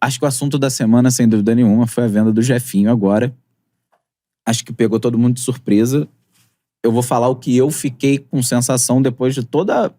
acho que o assunto da semana, sem dúvida nenhuma, foi a venda do Jefinho agora. Acho que pegou todo mundo de surpresa. Eu vou falar o que eu fiquei com sensação depois de toda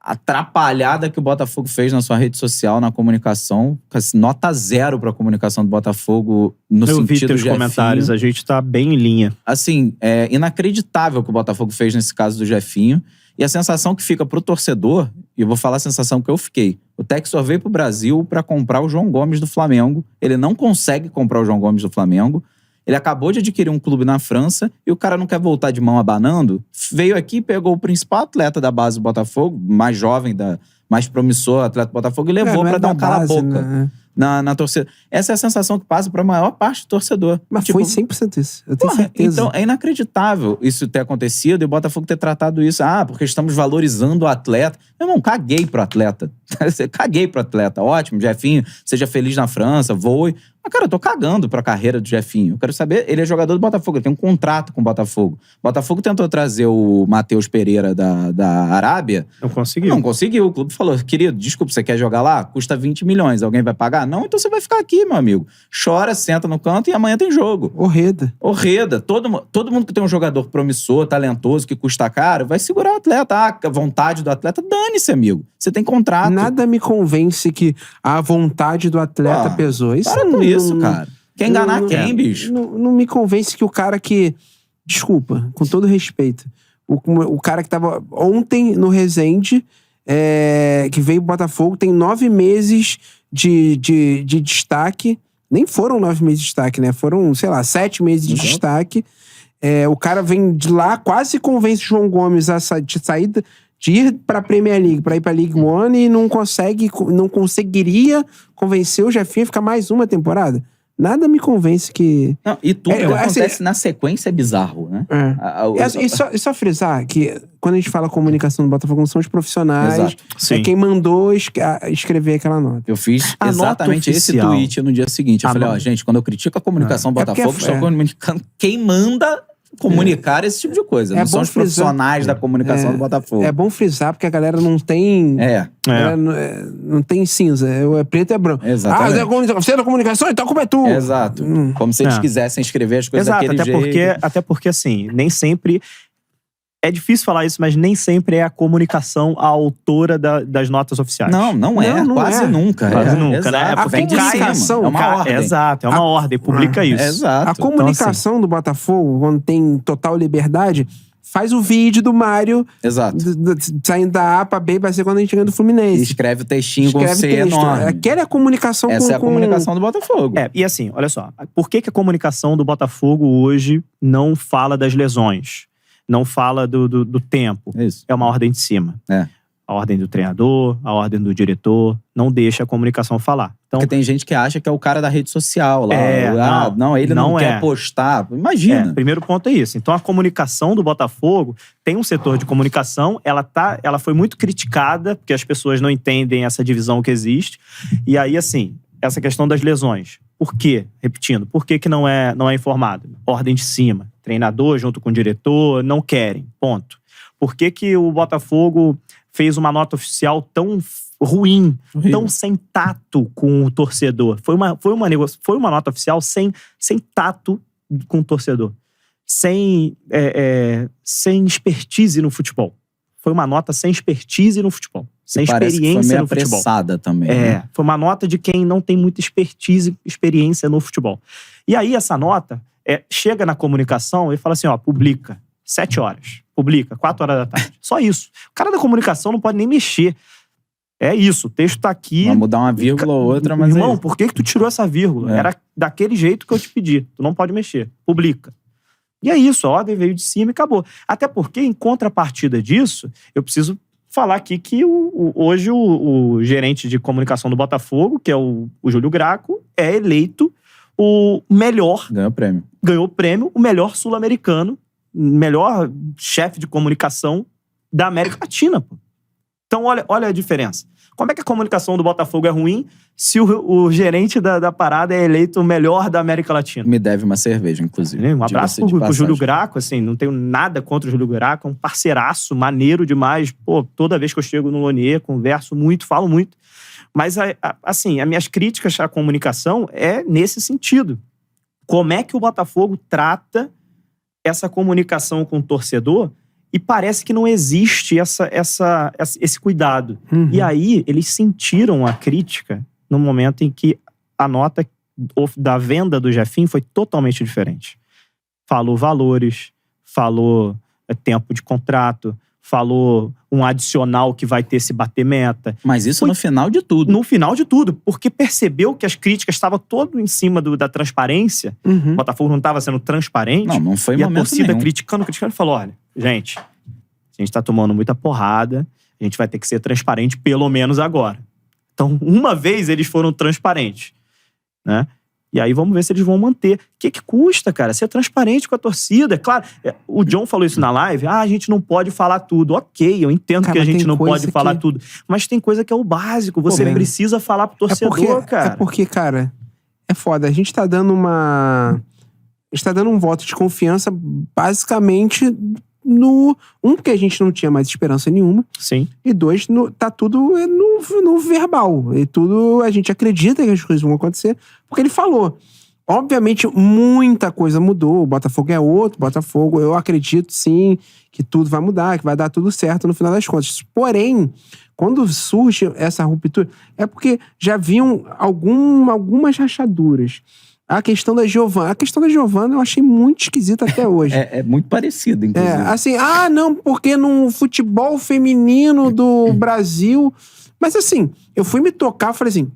atrapalhada que o Botafogo fez na sua rede social, na comunicação. Nota 0 pra comunicação do Botafogo no eu sentido vi teus Jefinho. comentários, a gente tá bem em linha. Assim, é inacreditável o que o Botafogo fez nesse caso do Jefinho. E a sensação que fica pro torcedor, e eu vou falar a sensação que eu fiquei, o Textor veio pro Brasil pra comprar o João Gomes do Flamengo. Ele não consegue comprar o João Gomes do Flamengo. Ele acabou de adquirir um clube na França e o cara não quer voltar de mão abanando. Veio aqui, pegou o principal atleta da base do Botafogo, mais jovem, mais promissor atleta do Botafogo, e levou pra dar um cala-boca. Né? Na torcida. Essa é a sensação que passa pra maior parte do torcedor. Mas foi 100% isso. Eu tenho certeza. Então, é inacreditável isso ter acontecido e o Botafogo ter tratado isso. Porque estamos valorizando o atleta. Eu não caguei pro atleta. Caguei pro atleta. Ótimo, Jefinho, seja feliz na França, voe. Mas, cara, eu tô cagando pra carreira do Jefinho. Eu quero saber, ele é jogador do Botafogo, ele tem um contrato com o Botafogo. O Botafogo tentou trazer o Matheus Pereira da Arábia. Não conseguiu. Não conseguiu. O clube falou, querido, desculpa, você quer jogar lá? Custa 20 milhões. Alguém vai pagar? Não, então você vai ficar aqui, meu amigo. Chora, senta no canto e amanhã tem jogo. Orreda. Todo mundo que tem um jogador promissor, talentoso, que custa caro, vai segurar o atleta. A vontade do atleta, dane-se, amigo. Você tem contrato. Nada me convence que a vontade do atleta pesou. Isso para com isso, cara. Quer enganar quem, bicho? Não me convence que o cara que... Desculpa, com todo respeito. O cara que tava ontem no Resende, que veio pro Botafogo, tem 9 meses de destaque. Nem foram 9 meses de destaque, né? Foram, sei lá, 7 meses de destaque. O cara vem de lá, quase convence o João Gomes de ir pra Premier League, pra ir pra League One, e não conseguiria convencer o Jefinho a ficar mais uma temporada. Nada me convence que... Não, e tudo que acontece na sequência é bizarro, né? E só frisar que quando a gente fala comunicação do Botafogo, não são os profissionais. Exato. É quem mandou escrever aquela nota. Eu fiz exatamente esse tweet no dia seguinte. Eu falei, gente, quando eu critico a comunicação do Botafogo, estou comunicando quem manda comunicar esse tipo de coisa. Não são os profissionais da comunicação do Botafogo. É bom frisar, porque a galera não tem... não tem cinza. É preto e é branco. Exatamente. Você é da comunicação, então a culpa é tua. Exato. Como se eles quisessem escrever as coisas daquele jeito. Até porque, assim, nem sempre... É difícil falar isso, mas nem sempre é a comunicação a autora das notas oficiais. Não é. Quase nunca. Quase nunca, né? A comunicação... É uma ordem. Exato, é uma ordem. Publica isso. Exato. A comunicação do Botafogo, quando tem total liberdade, faz o vídeo do Mário saindo da A pra B, vai ser quando a gente ganha do Fluminense. E escreve o textinho com C enorme. Aquela é a comunicação Essa é a comunicação do Botafogo. E assim, olha só. Por que a comunicação do Botafogo hoje não fala das lesões? Não fala do tempo. Isso. É uma ordem de cima. A ordem do treinador, a ordem do diretor, não deixa a comunicação falar. Então, porque tem gente que acha que é o cara da rede social lá. Ele não quer postar. Imagina. Primeiro ponto é isso. Então a comunicação do Botafogo tem um setor de comunicação, ela foi muito criticada, porque as pessoas não entendem essa divisão que existe. E aí, assim, essa questão das lesões. Por quê? Repetindo, por que não é informado? Ordem de cima. Treinador junto com o diretor não querem. Ponto. Por que o Botafogo fez uma nota oficial tão ruim, tão sem tato com o torcedor? Foi uma nota oficial sem tato com o torcedor. Sem expertise no futebol. Foi uma nota sem expertise no futebol. Sem experiência no futebol. Foi meio apressada também. Né? Foi uma nota de quem não tem muita experiência no futebol. E aí essa nota chega na comunicação e fala assim, publica 7 horas. Publica 4 horas da tarde. Só isso. O cara da comunicação não pode nem mexer. É isso, o texto tá aqui. Vai mudar uma vírgula ou outra, mas irmão, por que tu tirou essa vírgula? Era daquele jeito que eu te pedi. Tu não pode mexer. Publica. E é isso, a ordem veio de cima e acabou. Até porque, em contrapartida disso, eu preciso falar aqui que hoje o gerente de comunicação do Botafogo, que é o Júlio Graco, é eleito o melhor... Ganhou o prêmio, o melhor sul-americano, melhor chefe de comunicação da América Latina, pô. Então, olha a diferença. Como é que a comunicação do Botafogo é ruim se o gerente da parada é eleito o melhor da América Latina? Me deve uma cerveja, inclusive. Um abraço pro Júlio Graco, assim, não tenho nada contra o Júlio Graco, é um parceiraço, maneiro demais. Pô, toda vez que eu chego no Lonier, converso muito, falo muito. Mas, assim, as minhas críticas à comunicação é nesse sentido. Como é que o Botafogo trata essa comunicação com o torcedor e parece que não existe esse cuidado. E aí, eles sentiram a crítica no momento em que a nota da venda do Jefinho foi totalmente diferente. Falou valores, falou tempo de contrato, falou um adicional que vai ter se bater meta. Mas isso no final de tudo. No final de tudo, porque percebeu que as críticas estavam todo em cima da transparência. O Botafogo não estava sendo transparente. Não foi e a momento torcida nenhum. criticando, e falou, olha, gente, a gente tá tomando muita porrada, a gente vai ter que ser transparente pelo menos agora. Então, uma vez eles foram transparentes, né? E aí vamos ver se eles vão manter. O que custa, cara? Ser transparente com a torcida. Claro, o John falou isso na live. A gente não pode falar tudo. Ok, eu entendo que a gente não pode falar tudo. Mas tem coisa que é o básico. Você precisa falar pro torcedor, cara. É porque, cara, é foda. A gente tá dando A gente tá dando um voto de confiança basicamente no... porque a gente não tinha mais esperança nenhuma. Sim. E 2, tá tudo no verbal. E tudo a gente acredita que as coisas vão acontecer. Porque ele falou. Obviamente, muita coisa mudou. O Botafogo é outro Botafogo. Eu acredito, sim, que tudo vai mudar, que vai dar tudo certo no final das contas. Porém, quando surge essa ruptura, é porque já vinham algumas rachaduras. A questão da Giovana eu achei muito esquisita até hoje. É muito parecido, inclusive. Assim, não, porque no futebol feminino do Brasil... Mas assim, eu fui me tocar e falei assim,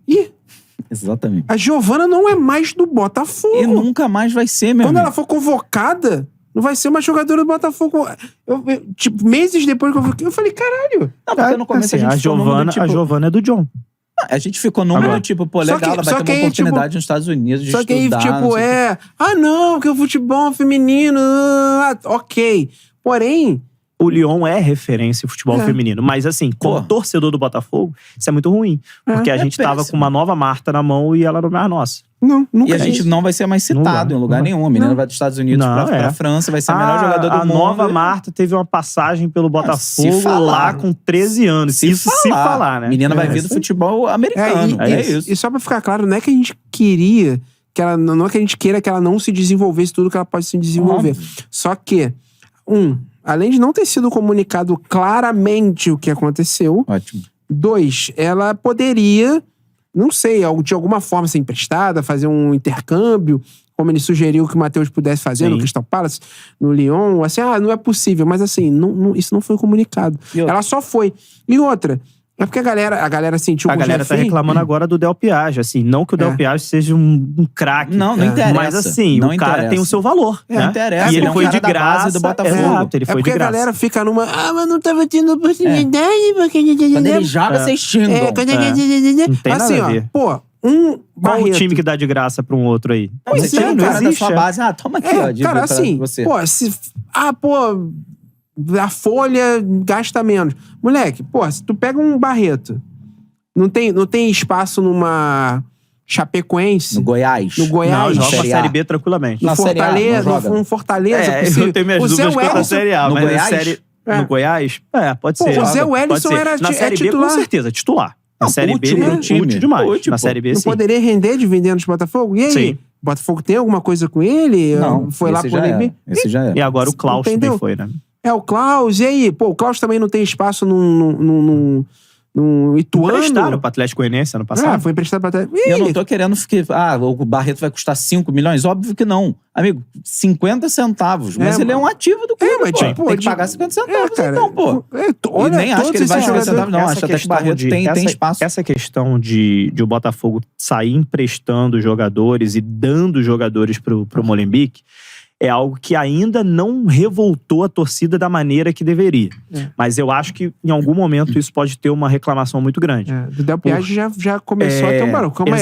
Exatamente. a Giovana não é mais do Botafogo. E nunca mais vai ser, meu Quando amigo. ela for convocada, não vai ser uma jogadora do Botafogo. Tipo, meses depois que eu falei, caralho. Não, porque no começo assim, a gente ficou número, tipo... A Giovana é do John. A gente ficou número, tipo, pô, legal, ela vai ter uma oportunidade nos Estados Unidos de Só que aí, estudar, tipo, não, que o futebol feminino... ok. Porém... O Lyon é referência em futebol feminino. Mas assim, como torcedor do Botafogo, isso é muito ruim. Porque a gente tava com uma nova Marta na mão e ela não era nossa. Não, nunca. E a gente não vai ser mais citado em lugar nenhum. A menina vai dos Estados Unidos pra França, vai ser a melhor jogadora do mundo. A nova Marta teve uma passagem pelo Botafogo lá com 13 anos. Se falar, né? A menina vai vir do futebol americano. É isso. E só pra ficar claro, não é que a gente queria... não é que a gente queira que ela não se desenvolvesse tudo que ela pode se desenvolver. Só que, além de não ter sido comunicado claramente o que aconteceu. Ótimo. 2, ela poderia, não sei, de alguma forma ser emprestada, fazer um intercâmbio, como ele sugeriu que o Matheus pudesse fazer no Crystal Palace, no Lyon. Assim, não é possível. Mas assim, isso não foi comunicado. Ela só foi. E outra... É porque a galera sentiu... A galera tá reclamando agora do Del Piage, assim. Não que o Del Piage seja um craque. Não interessa. Mas assim, o cara tem o seu valor. Não interessa. E ele foi de graça. Do Botafogo. Exato, ele foi de graça. A galera fica numa... mas não tava tendo oportunidade. Porque... Quando ele joga, vocês xingam. Não tem nada a ver. Pô, qual o time que dá de graça pra um outro aí? Não existe. Não Cara da existe. sua base. Toma aqui, ó. Cara, assim, você. A folha gasta menos. Moleque, se tu pega um Barreto, não tem espaço numa Chapecoense? No Goiás. No Goiás. Não, joga a Série B tranquilamente. No Fortaleza, no Fortaleza. Eu tenho minhas dúvidas quanto à Série A. No mas Goiás? No Goiás? Pode ser. O Zé Wellison era Na Série B, titular. com certeza, titular. Na Série B, útil demais. Na Série B, não sim. poderia render de vendendo de Botafogo? E aí? Sim. Botafogo tem alguma coisa com ele? Não, foi lá por ele. Esse já é. E agora o Klaus também foi, né? O Klaus, e aí? O Klaus também não tem espaço no Ituano. Emprestaram pro Atlético Goianiense ano passado. Foi emprestado pro Atlético. Eu não tô querendo ficar... o Barreto vai custar 5 milhões? Óbvio que não. Amigo, 50 centavos. Mas ele é um ativo do clube, mas pô. Tem que pagar 50 centavos, cara, então, pô. Olha, e nem acho que ele vai 50 centavos, não. Acho até que o Barreto tem espaço. Essa questão de o Botafogo sair emprestando jogadores e dando jogadores pro Molenbeek é algo que ainda não revoltou a torcida da maneira que deveria. Mas eu acho que em algum momento isso pode ter uma reclamação muito grande. O Del Piage já começou a ter um barulho. Calma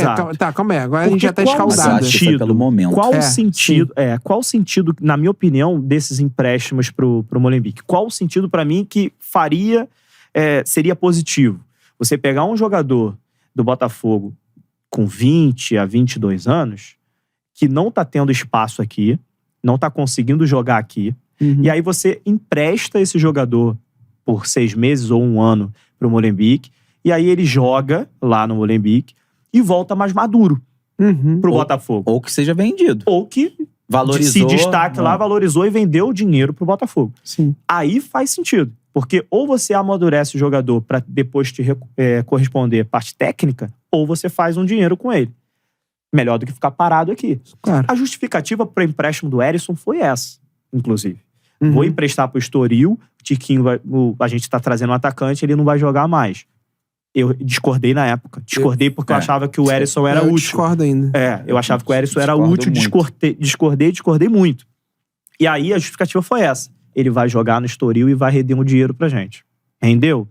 aí. Agora a gente já tá escaldado. Pelo momento. Qual o sentido, na minha opinião, desses empréstimos pro Molenbeek? Qual o sentido pra mim que seria positivo? Você pegar um jogador do Botafogo com 20 a 22 anos que não tá tendo espaço aqui, não tá conseguindo jogar aqui, e aí você empresta esse jogador por 6 meses ou 1 ano pro Molenbeek, E aí ele joga lá no Molenbeek e volta mais maduro pro Botafogo. Ou que seja vendido. Ou que Valorizou. se destaque lá, valorizou e vendeu o dinheiro pro Botafogo. Sim. Aí faz sentido. Porque ou você amadurece o jogador pra depois te corresponder parte técnica, ou você faz um dinheiro com ele. Melhor do que ficar parado aqui. Claro. A justificativa para o empréstimo do Erisson foi essa, inclusive. Vou emprestar pro Estoril, o Tiquinho, a gente tá trazendo um atacante, ele não vai jogar mais. Eu discordei na época. Discordei porque eu achava que o Erisson era eu útil. discordo ainda. Eu achava que o Erisson era Discordo útil, muito. discordei muito. E aí a justificativa foi essa. Ele vai jogar no Estoril e vai render um dinheiro pra gente. Rendeu?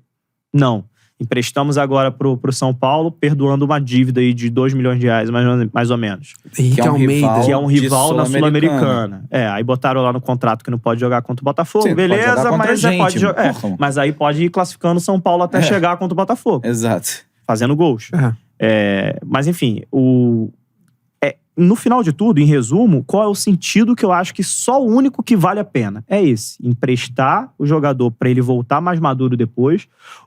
Não. Emprestamos agora pro São Paulo, perdoando uma dívida aí de 2 milhões de reais, mais ou menos. Henrique Que é um Almeida. rival. Que é um de rival na Sul-Americana. Sul-Americana. Aí botaram lá no contrato que não pode jogar contra o Botafogo. Sim, pode beleza, jogar contra mas a gente, pode jogar. porra. Mas aí pode ir classificando São Paulo até chegar contra o Botafogo. Exato. Fazendo gols. É. Mas enfim, no final de tudo, em resumo, qual é o sentido que eu acho que só o único que vale a pena? É esse. Emprestar o jogador pra ele voltar mais maduro depois,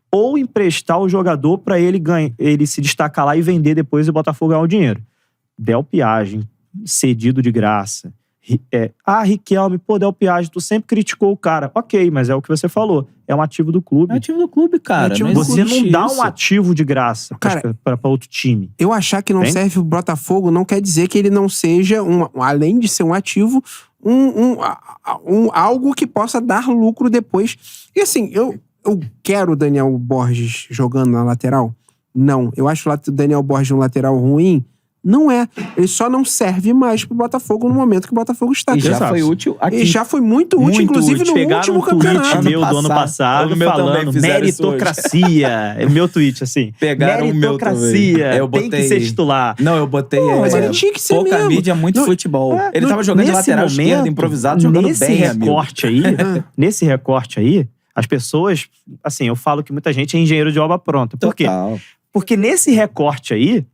ou emprestar o jogador pra ele se destacar lá e vender depois e o Botafogo ganhar o dinheiro. Del Piage, cedido de graça. Riquelme, Del Piage, tu sempre criticou o cara. Ok, mas é o que você falou. É um ativo do clube. É ativo do clube, cara. É ativo Não do Você existe não dá isso. um ativo de graça Cara, pra outro time. Eu achar que não Tem? serve o Botafogo não quer dizer que ele não seja, além de ser um ativo, algo que possa dar lucro depois. E assim, eu quero o Daniel Borges jogando na lateral? Não. Eu acho o Daniel Borges um lateral ruim? Não é. Ele só não serve mais pro Botafogo no momento que o Botafogo está. E já Exato. foi útil aqui. E já foi muito útil, inclusive no Pegaram último um tweet campeonato. meu do ano passado No meu também falando fizeram isso hoje. meritocracia. É meu tweet, assim. Pegaram o meu meritocracia. também. Eu Tem que botei- ser titular. Não, eu botei. Mas ele tinha que ser pouca mesmo. mídia, muito No- futebol. Ele tava jogando de Nesse lateral esquerdo, improvisado, jogando nesse bem, amigo. nesse recorte aí, as pessoas, assim, eu falo que muita gente é engenheiro de obra pronta. Por quê? Total. Porque nesse recorte aí,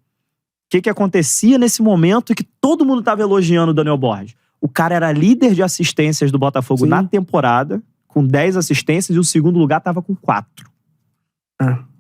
o que acontecia nesse momento que todo mundo tava elogiando o Daniel Borges? O cara era líder de assistências do Botafogo Sim. na temporada, com 10 assistências, e o segundo lugar tava com 4.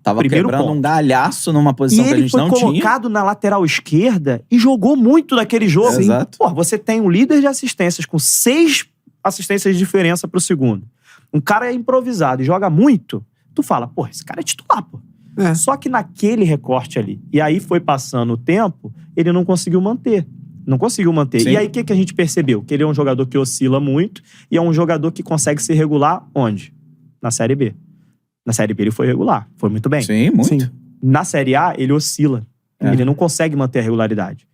Tava Primeiro quebrando ponto. um galhaço numa E posição que a ele gente foi não tinha. colocado na lateral esquerda e jogou muito naquele jogo. Sim. Exato. Pô, você tem um líder de assistências com 6 assistências de diferença pro segundo. Um cara é improvisado e joga muito, tu fala, pô, esse cara é titular, pô. É. Só que naquele recorte ali, e aí foi passando o tempo, ele não conseguiu manter. Não conseguiu manter. Sim. E aí o que a gente percebeu? Que ele é um jogador que oscila muito e é um jogador que consegue se regular onde? Na Série B. Na Série B ele foi regular, foi muito bem. Sim, muito. Sim. Na Série A, ele oscila. É. Ele não consegue manter a regularidade.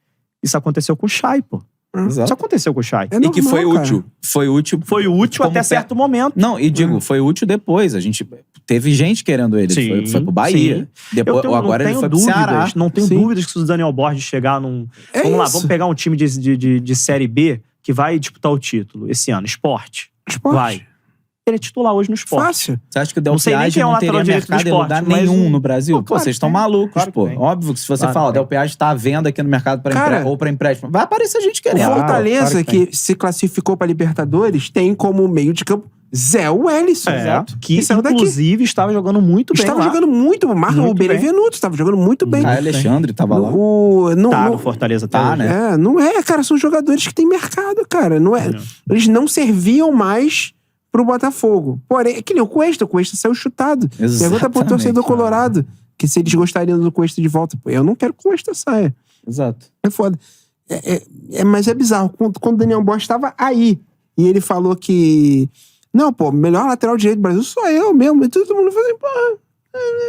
Isso aconteceu com o Chay, pô. Isso Exato. aconteceu com o Chay. É E que normal, foi cara. útil. Foi útil. Foi útil como até certo momento. Não, e digo, foi útil depois. A gente teve gente querendo ele. Sim, Ele foi pro Bahia. Depois, agora ele foi pro Ceará. Não tenho Sim. dúvidas que se o Daniel Borges chegar num... É vamos lá, isso. vamos pegar um time de Série B que vai disputar o título esse ano. Sport. Esporte. Vai. Ele é titular hoje no Sport. Fácil. Você acha que o Del Não sei nem Piage quem é o não teria lateral direito do mercado em Sport, lugar mas nenhum no Brasil? Pô, Pô, claro vocês que estão tem. malucos, Claro que pô. tem. Óbvio que se você Claro fala, que o Del tem. Piage tá à venda aqui no mercado Cara, ou pra empréstimo, vai aparecer gente O querendo. Fortaleza, claro que que se classificou pra Libertadores, tem como meio de campo Zé Wellison. Que saiu daqui. inclusive estava jogando muito bem Estava lá. jogando muito. Marca Muito o Benevenuto, estava jogando muito bem. Caio Alexandre tava lá. Tá no Fortaleza até Tá, hoje. né? Não é, cara, são jogadores que têm mercado, cara. Não é, eles não serviam mais pro Botafogo. Porém, é que nem o Cuesta saiu chutado. Pergunta pro Exatamente, torcedor cara. colorado que se eles gostariam do Cuesta de volta. Pô, eu não quero que o Cuesta saia. Exato. É foda. Mas é bizarro. Quando o Daniel Borges estava aí e ele falou que não, pô, melhor lateral direito do Brasil sou eu mesmo. E todo mundo falou, pô...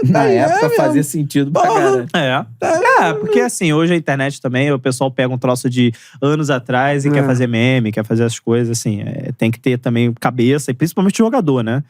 Na época mesmo. fazia sentido pra Porra. caralho. Porque assim, hoje a internet também, o pessoal pega um troço de anos atrás e quer fazer meme, quer fazer as coisas, assim. Tem que ter também cabeça, e principalmente o jogador, né?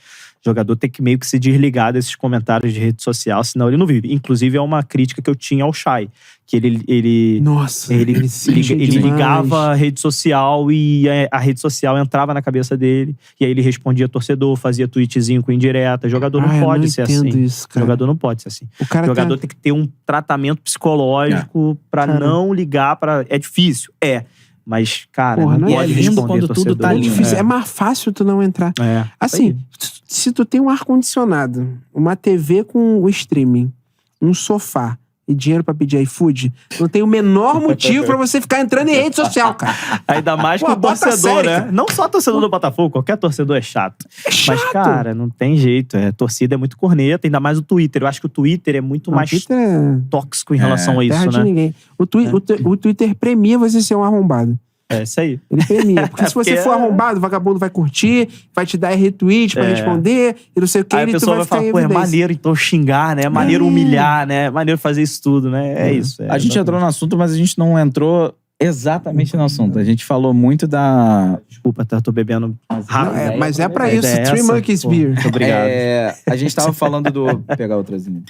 O jogador tem que meio que se desligar desses comentários de rede social, senão ele não vive. Inclusive, é uma crítica que eu tinha ao Chay, que ele Nossa, ele ligava a rede social e a rede social entrava na cabeça dele, e aí ele respondia torcedor, fazia tweetzinho com indireta. Jogador não pode ser assim. Isso, cara. Jogador não pode ser assim. O cara Jogador tem que ter um tratamento psicológico pra Cara. não ligar pra... É difícil? É. Mas, cara, Porra, não não é pode lindo responder quando tudo torcedor. tá É lindo. difícil. É mais fácil tu não entrar. Assim, se tu tem um ar-condicionado, uma TV com o streaming, um sofá e dinheiro pra pedir iFood, não tem o menor motivo pra você ficar entrando em rede social, cara. Ainda mais que Pô, o bota torcedor, sério, né? cara. Não só torcedor do Botafogo, qualquer torcedor é chato. É chato. Mas, cara, não tem jeito. Torcida é muito corneta, ainda mais o Twitter. Eu acho que o Twitter é muito mais Twitter é tóxico em relação a terra isso, de né? ninguém. O Twitter premia você ser um arrombado. É isso aí. Ele premia. Porque se você for arrombado, o vagabundo vai curtir, vai te dar retweet pra responder, e não sei o que, Aí a e tu pessoa vai vai ficar falar, em pô, é evidência. maneiro então xingar, né? É maneiro humilhar, né? É maneiro fazer isso tudo, né? É isso. A gente entrou no assunto, mas a gente não entrou exatamente no assunto. A gente falou muito da... Desculpa, tô bebendo rápido. Não, mas é pra A isso. ideia é 3 essa? Monkeys Pô, Beer. muito obrigado. A gente tava falando do... Vou pegar outras ali.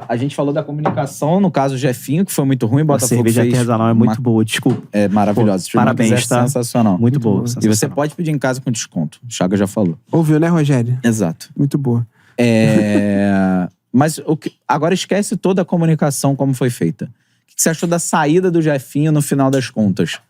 A gente falou da comunicação, no caso o Jefinho, que foi muito ruim. A Botafogo cerveja fez artesanal é muito boa, desculpa. É maravilhosa. Pô, parabéns, é tá? sensacional. Muito boa. boa. E você sensacional. pode pedir em casa com desconto. O Chaga já falou. Ouviu, né, Rogério? Exato. Muito boa. Mas agora esquece toda a comunicação como foi feita. O que você achou da saída do Jefinho no final das contas?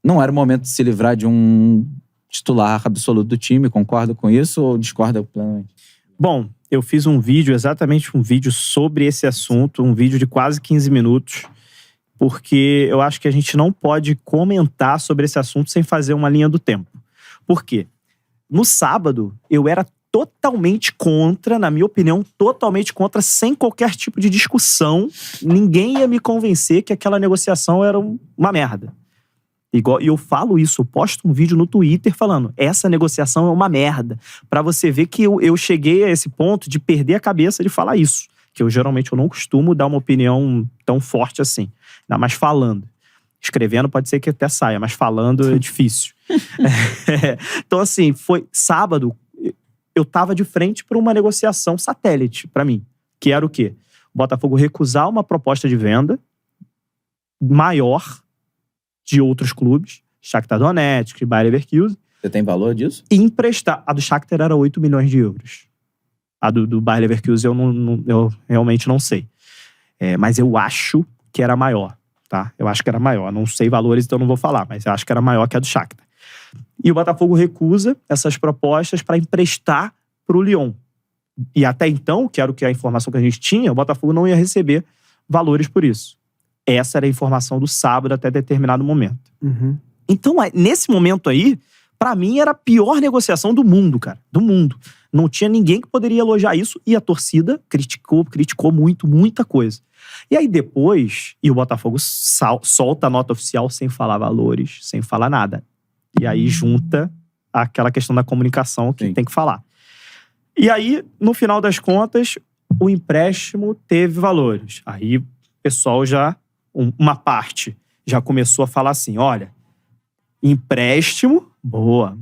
Não era o momento de se livrar de um titular absoluto do time, concorda com isso ou discorda plenamente? Bom, eu fiz exatamente um vídeo sobre esse assunto, um vídeo de quase 15 minutos, porque eu acho que a gente não pode comentar sobre esse assunto sem fazer uma linha do tempo. Por quê? No sábado, eu era totalmente contra, na minha opinião, totalmente contra, sem qualquer tipo de discussão. Ninguém ia me convencer que aquela negociação era uma merda. E eu falo isso, eu posto um vídeo no Twitter falando, essa negociação é uma merda. Pra você ver que eu cheguei a esse ponto de perder a cabeça de falar isso. Que eu geralmente eu não costumo dar uma opinião tão forte assim. Ainda mais falando. Escrevendo pode ser que até saia, mas falando é difícil. Então assim, foi sábado, eu tava de frente pra uma negociação satélite pra mim. Que era o quê? O Botafogo recusar uma proposta de venda maior de outros clubes, Shakhtar Donetsk, Bayer Leverkusen. Você tem valor disso? E emprestar. A do Shakhtar era 8 milhões de euros. A do Bayer Leverkusen eu realmente não sei. Mas eu acho que era maior, tá? Eu acho que era maior. Não sei valores, então não vou falar, mas eu acho que era maior que a do Shakhtar. E o Botafogo recusa essas propostas para emprestar pro Lyon. E até então, que era a informação que a gente tinha, o Botafogo não ia receber valores por isso. Essa era a informação do sábado até determinado momento. Uhum. Então, nesse momento aí, pra mim era a pior negociação do mundo, cara. Do mundo. Não tinha ninguém que poderia elogiar isso e a torcida criticou muito, muita coisa. E aí depois, o Botafogo solta a nota oficial sem falar valores, sem falar nada. E aí junta aquela questão da comunicação que tem que falar. E aí, no final das contas, o empréstimo teve valores. Aí o pessoal uma parte já começou a falar assim, olha, empréstimo, boa.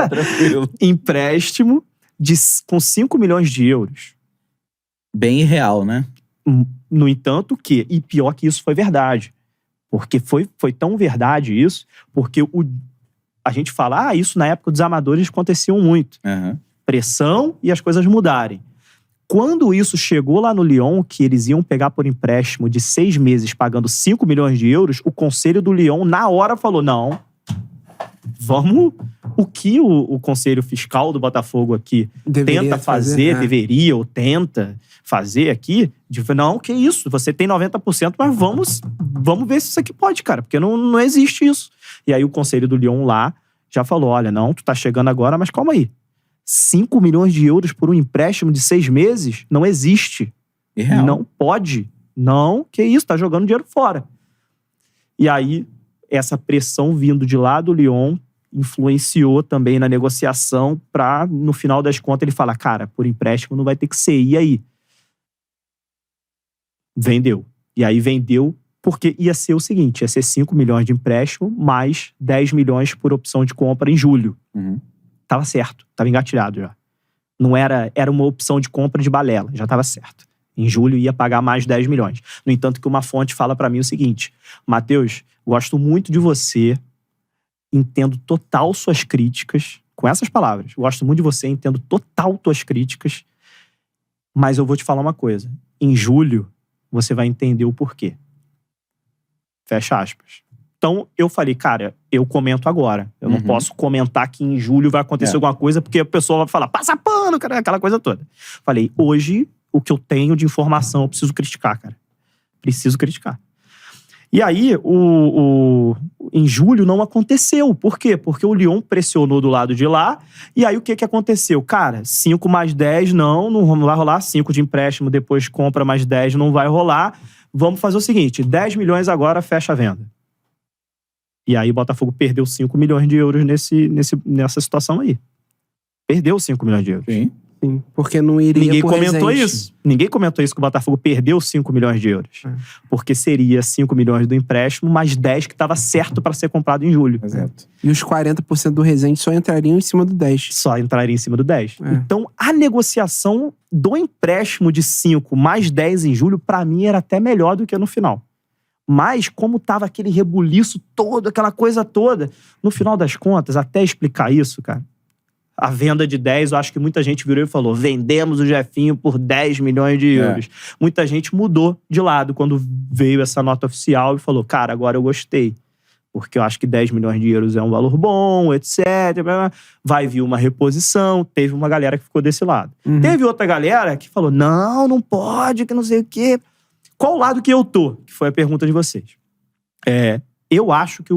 Tranquilo. Empréstimo com 5 milhões de euros. Bem irreal, né? No entanto, e pior que isso foi verdade. Porque foi tão verdade isso, porque a gente fala, isso na época dos amadores aconteciam muito. Uhum. Pressão e as coisas mudarem. Quando isso chegou lá no Lyon, que eles iam pegar por empréstimo de 6 meses pagando 5 milhões de euros, o conselho do Lyon, na hora, falou, não, vamos... O que o conselho fiscal do Botafogo aqui tenta fazer, deveria ou tenta fazer aqui, não, que isso, você tem 90%, mas vamos ver se isso aqui pode, cara, porque não existe isso. E aí o conselho do Lyon lá já falou, olha, não, tu tá chegando agora, mas calma aí. 5 milhões de euros por um empréstimo de 6 meses não existe. Irreal. Não pode. Não, que isso, tá jogando dinheiro fora. E aí, essa pressão vindo de lá do Lyon influenciou também na negociação pra, no final das contas, ele falar, cara, por empréstimo não vai ter que ser. E aí? Vendeu. E aí vendeu porque ia ser o seguinte, ia ser 5 milhões de empréstimo mais 10 milhões por opção de compra em julho. Uhum. Tava certo, tava engatilhado já. Não era uma opção de compra de balela, já tava certo. Em julho ia pagar mais 10 milhões. No entanto, que uma fonte fala pra mim o seguinte, Matheus, gosto muito de você, entendo total suas críticas, com essas palavras, gosto muito de você, entendo total tuas críticas, mas eu vou te falar uma coisa, em julho você vai entender o porquê. Fecha aspas. Então, eu falei, cara, eu comento agora. Eu não posso comentar que em julho vai acontecer alguma coisa, porque a pessoa vai falar, passa pano, cara, aquela coisa toda. Falei, hoje, o que eu tenho de informação, eu preciso criticar, cara. Preciso criticar. E aí, em julho não aconteceu. Por quê? Porque o Lyon pressionou do lado de lá. E aí, o que aconteceu? Cara, 5 mais 10 não vai rolar. 5 de empréstimo, depois compra mais 10, não vai rolar. Vamos fazer o seguinte, 10 milhões agora, fecha a venda. E aí, o Botafogo perdeu 5 milhões de euros nessa situação aí. Perdeu 5 milhões de euros. Sim, porque não iria Ninguém pro comentou Resende. isso. Ninguém comentou isso, que o Botafogo perdeu 5 milhões de euros. Porque seria 5 milhões do empréstimo, mais 10 que estava certo para ser comprado em julho. Exato. E os 40% do Resende só entrariam em cima do 10. Só entraria em cima do 10. É. Então, a negociação do empréstimo de 5 mais 10 em julho, para mim, era até melhor do que no final. Mas, como tava aquele rebuliço todo, aquela coisa toda, no final das contas, até explicar isso, cara, a venda de 10, eu acho que muita gente virou e falou, vendemos o Jefinho por 10 milhões de euros. Muita gente mudou de lado quando veio essa nota oficial e falou, cara, agora eu gostei. Porque eu acho que 10 milhões de euros é um valor bom, etc. Vai vir uma reposição. Teve uma galera que ficou desse lado. Teve outra galera que falou, não pode, que não sei o quê. Qual lado que eu tô? Que foi a pergunta de vocês. Eu acho que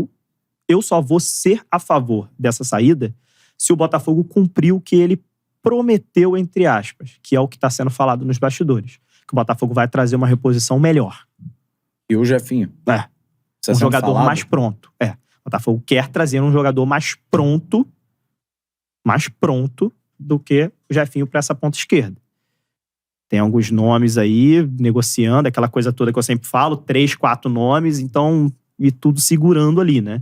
eu só vou ser a favor dessa saída se o Botafogo cumprir o que ele prometeu, entre aspas, que é o que está sendo falado nos bastidores. Que o Botafogo vai trazer uma reposição melhor. E o Jefinho? Um jogador mais pronto. O Botafogo quer trazer um jogador mais pronto do que o Jefinho para essa ponta esquerda. Tem alguns nomes aí, negociando, aquela coisa toda que eu sempre falo, 3, 4 nomes, então, e tudo segurando ali, né?